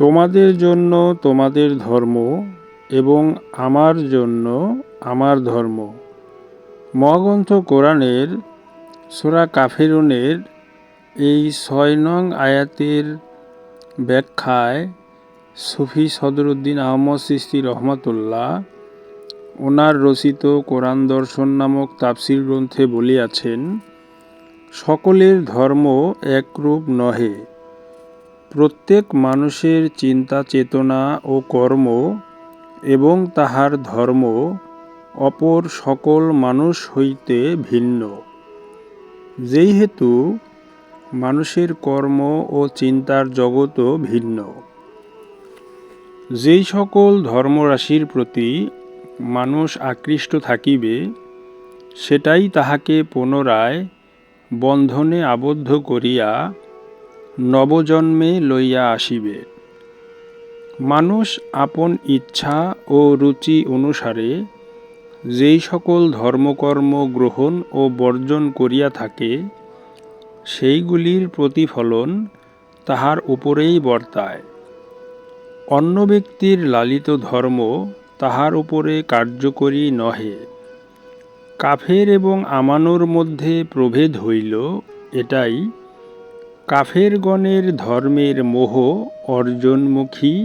তোমাদের জন্য তোমাদের ধর্ম এবং আমার জন্য আমার ধর্ম। মহাগ্রন্থ কোরআনের সূরা কাফিরুনের এই ৬ নং আয়াতের ব্যাখ্যায় সুফি সদরুদ্দীন আহমদ চিশতি রহমাতুল্লাহ ওনার রচিত কোরআন দর্শন নামক তাফসীর গ্রন্থে বলিয়াছেন, সকলের ধর্ম একরূপ নহে। প্রত্যেক মানুষের চিন্তা চেতনা ও কর্ম এবং তাহার ধর্ম অপর সকল মানুষ হইতে ভিন্ন। যেই হেতু মানুষের কর্ম ও চিন্তার জগৎও ভিন্ন। যেই সকল ধর্মরাশির প্রতি মানুষ আকৃষ্ট থাকিবে, সেটাই তাহাকে পুনরায় বন্ধনে আবদ্ধ করিয়া নবজন্মে লইয়া আসিবে। মানুষ আপন ইচ্ছা ও রুচি অনুসারে যেই সকল ধর্মকর্ম গ্রহণ ও বর্জন করিয়া থাকে, সেইগুলির প্রতিফলন তাহার উপরেই বর্তায়। অন্য ব্যক্তির লালিত ধর্ম তাহার উপরে কার্যকরী নহে। কাফের এবং আমানুর মধ্যে প্রভেদ হইল এটাই, কাফেরগণের ধর্মের মোহ অর্জনমুখী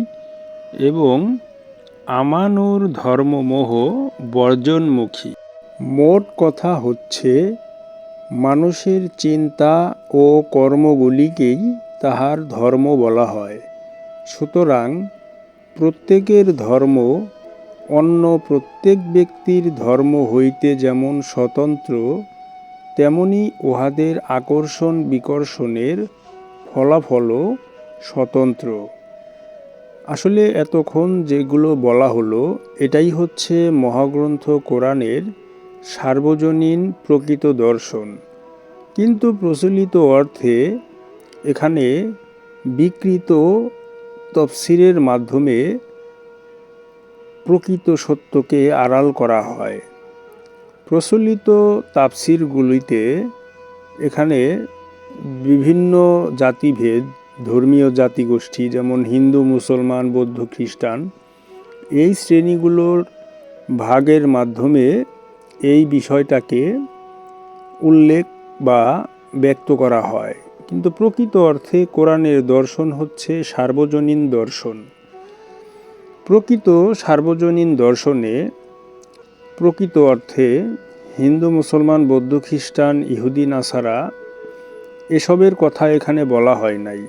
এবং আমানুর ধর্মমোহ বর্জনমুখী। মোট কথা হচ্ছে, মানুষের চিন্তা ও কর্মগুলিকেই তাহার ধর্ম বলা হয়। সুতরাং প্রত্যেকের ধর্ম অন্য প্রত্যেক ব্যক্তির ধর্ম হইতে যেমন স্বতন্ত্র, তেমনি উহাদের আকর্ষণ বিকর্ষণের ফলাফলও স্বতন্ত্র। আসলে এতক্ষণ যেগুলো বলা হলো, এটাই হচ্ছে মহাগ্রন্থ কোরআনের সার্বজনীন প্রকৃত দর্শন। কিন্তু প্রচলিত অর্থে এখানে বিকৃত তফসিরের মাধ্যমে প্রকৃত সত্যকে আড়াল করা হয়। প্রচলিত তাফসিরগুলিতে এখানে বিভিন্ন জাতিভেদ, ধর্মীয় জাতিগোষ্ঠী যেমন হিন্দু, মুসলমান, বৌদ্ধ, খ্রিস্টান, এই শ্রেণীগুলোর ভাগের মাধ্যমে এই বিষয়টাকে উল্লেখ বা ব্যক্ত করা হয়। কিন্তু প্রকৃত অর্থে কোরআনের দর্শন হচ্ছে সার্বজনীন দর্শন। প্রকৃত সার্বজনীন দর্শনে প্রকৃত অর্থে হিন্দু, মুসলমান, বৌদ্ধ, খ্রিস্টান, ইহুদি, নাসারা এসবের কথা এখানে বলা হয় নাই।